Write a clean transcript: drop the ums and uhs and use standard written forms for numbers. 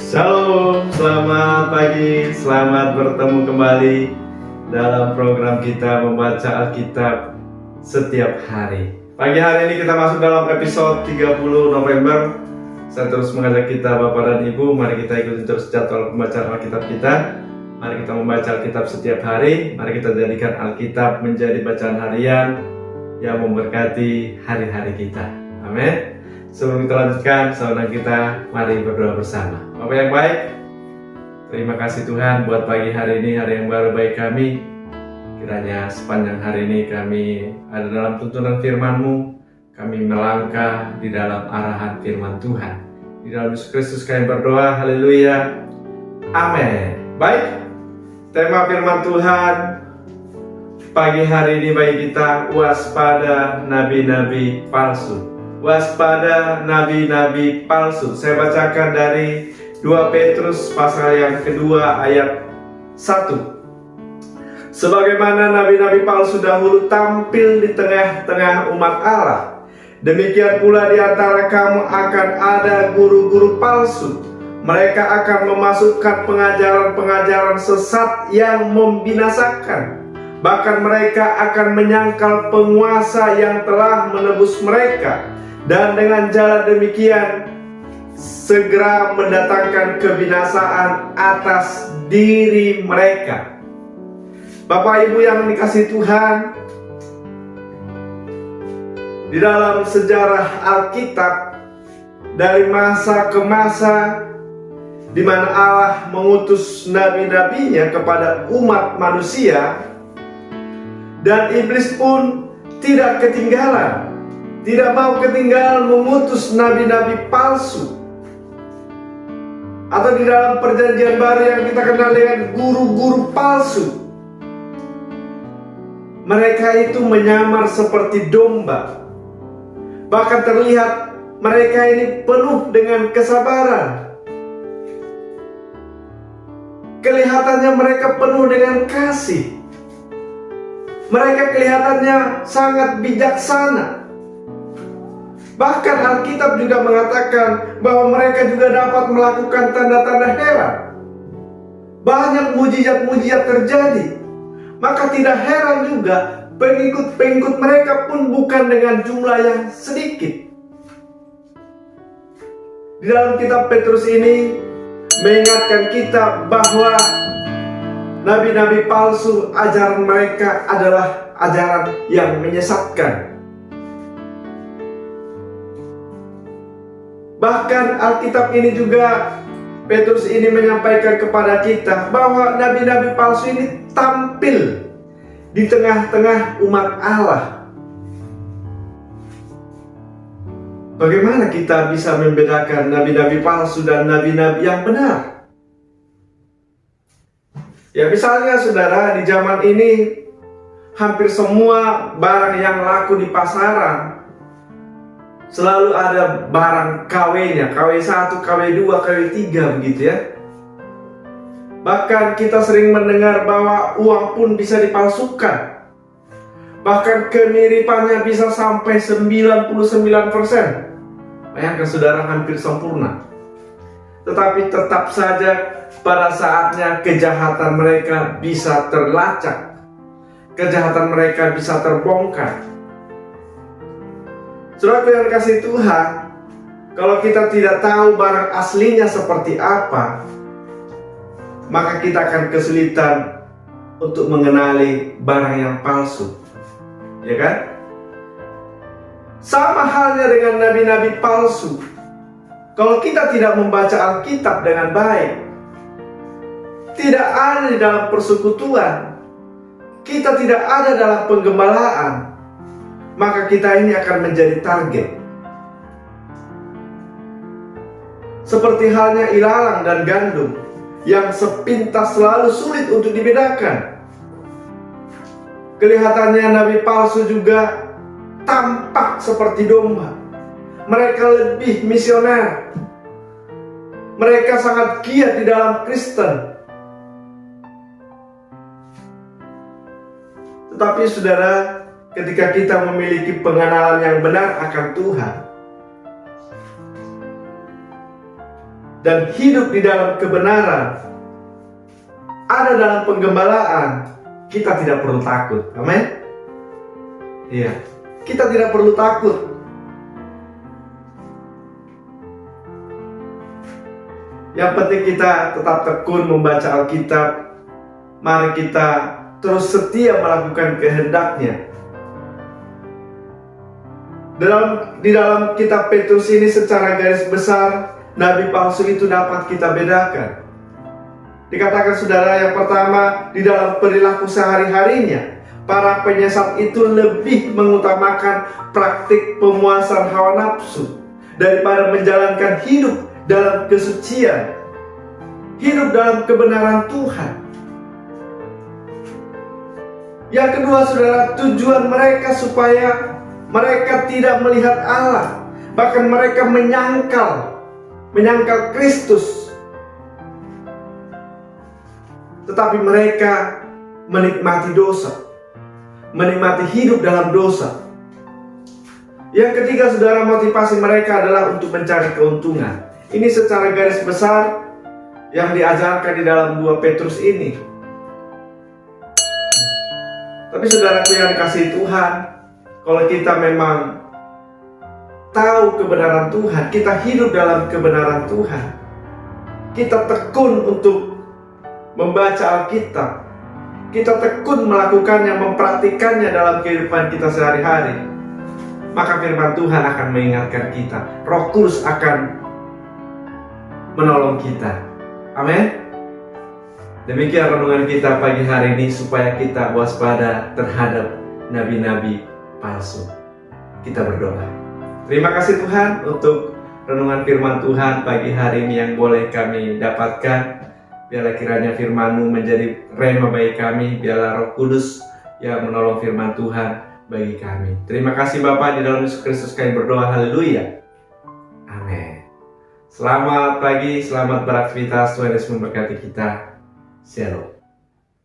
Shalom, selamat pagi, selamat bertemu kembali dalam program kita membaca Alkitab setiap hari. Pagi hari ini kita masuk dalam episode 30 November. Saya terus mengajak kita Bapak dan Ibu, mari kita ikuti terus jadwal pembacaan Alkitab kita. Mari kita membaca Alkitab setiap hari, mari kita jadikan Alkitab menjadi bacaan harian yang memberkati hari-hari kita. Amin. Sebelum kita lanjutkan saudara kita, mari berdoa bersama. Bapak yang baik, terima kasih Tuhan buat pagi hari ini, hari yang baru bagi kami. Kiranya sepanjang hari ini kami ada dalam tuntunan firman-Mu, kami melangkah di dalam arahan firman Tuhan. Di dalam Yesus Kristus kami berdoa, haleluya, amin. Baik, tema firman Tuhan pagi hari ini bagi kita, waspada nabi-nabi palsu. Waspada nabi-nabi palsu. Saya bacakan dari 2 Petrus pasal yang kedua ayat 1. Sebagaimana nabi-nabi palsu dahulu tampil di tengah-tengah umat Allah, demikian pula di antara kamu akan ada guru-guru palsu. Mereka akan memasukkan pengajaran-pengajaran sesat yang membinasakan. Bahkan mereka akan menyangkal penguasa yang telah menebus mereka, dan dengan jalan demikian segera mendatangkan kebinasaan atas diri mereka. Bapak Ibu yang dikasihi Tuhan, di dalam sejarah Alkitab, dari masa ke masa di mana Allah mengutus nabi-nabinya kepada umat manusia, dan iblis pun tidak ketinggalan, tidak mau ketinggalan mengutus nabi-nabi palsu. Atau di dalam perjanjian baru yang kita kenal dengan guru-guru palsu. Mereka itu menyamar seperti domba. Bahkan terlihat mereka ini penuh dengan kesabaran. Kelihatannya mereka penuh dengan kasih. Mereka kelihatannya sangat bijaksana. Bahkan Alkitab juga mengatakan bahwa mereka juga dapat melakukan tanda-tanda heran. Banyak mujizat-mujizat terjadi. Maka tidak heran juga pengikut-pengikut mereka pun bukan dengan jumlah yang sedikit. Di dalam kitab Petrus ini mengingatkan kita bahwa nabi-nabi palsu, ajaran mereka adalah ajaran yang menyesatkan. Bahkan Alkitab ini juga, Petrus ini menyampaikan kepada kita bahwa nabi-nabi palsu ini tampil di tengah-tengah umat Allah. Bagaimana kita bisa membedakan nabi-nabi palsu dan nabi-nabi yang benar? Ya misalnya saudara, di zaman ini hampir semua barang yang laku di pasaran selalu ada barang KW-nya, KW1, KW2, KW3 begitu ya. Bahkan kita sering mendengar bahwa uang pun bisa dipalsukan. Bahkan kemiripannya bisa sampai 99%. Bayangkan saudara, hampir sempurna. Tetapi tetap saja pada saatnya kejahatan mereka bisa terlacak. Kejahatan mereka bisa terbongkar. Saudara yang kasih Tuhan, kalau kita tidak tahu barang aslinya seperti apa, maka kita akan kesulitan untuk mengenali barang yang palsu. Ya kan? Sama halnya dengan nabi-nabi palsu. Kalau kita tidak membaca Alkitab dengan baik, tidak ada di dalam persekutuan, kita tidak ada dalam penggembalaan, maka kita ini akan menjadi target. Seperti halnya ilalang dan gandum yang sepintas selalu sulit untuk dibedakan. Kelihatannya nabi palsu juga tampak seperti domba. Mereka lebih misioner. Mereka sangat giat di dalam Kristen. Tetapi saudara, ketika kita memiliki pengenalan yang benar akan Tuhan, dan hidup di dalam kebenaran, ada dalam penggembalaan, kita tidak perlu takut. Amin. Iya, kita tidak perlu takut. Yang penting kita tetap tekun membaca Alkitab. Mari kita terus setia melakukan kehendak-Nya. Di dalam kitab Petrus ini secara garis besar, nabi palsu itu dapat kita bedakan. Dikatakan saudara, yang pertama, di dalam perilaku sehari-harinya, para penyesat itu lebih mengutamakan praktik pemuasan hawa nafsu daripada menjalankan hidup dalam kesucian, hidup dalam kebenaran Tuhan. Yang kedua saudara, tujuan mereka supaya mereka tidak melihat Allah, bahkan mereka menyangkal Kristus. Tetapi mereka menikmati dosa, menikmati hidup dalam dosa. Yang ketiga saudara, motivasi mereka adalah untuk mencari keuntungan. Ini secara garis besar yang diajarkan di dalam 2 Petrus ini. Tapi saudaraku yang dikasihi Tuhan, kalau kita memang tahu kebenaran Tuhan, kita hidup dalam kebenaran Tuhan, kita tekun untuk membaca Alkitab, kita tekun melakukannya, mempraktikannya dalam kehidupan kita sehari-hari, maka firman Tuhan akan mengingatkan kita, Roh Kudus akan menolong kita. Amin. Demikian renungan kita pagi hari ini, supaya kita waspada terhadap nabi-nabi palsu. Kita berdoa. Terima kasih Tuhan untuk renungan firman Tuhan pagi hari ini yang boleh kami dapatkan. Biarlah kiranya firman-Mu menjadi rema bagi kami. Biarlah Roh Kudus yang menolong firman Tuhan bagi kami. Terima kasih Bapa, di dalam Yesus Kristus kami berdoa. Haleluya. Amin. Selamat pagi, selamat beraktivitas. Tuhan Yesus memberkati kita. Shalom.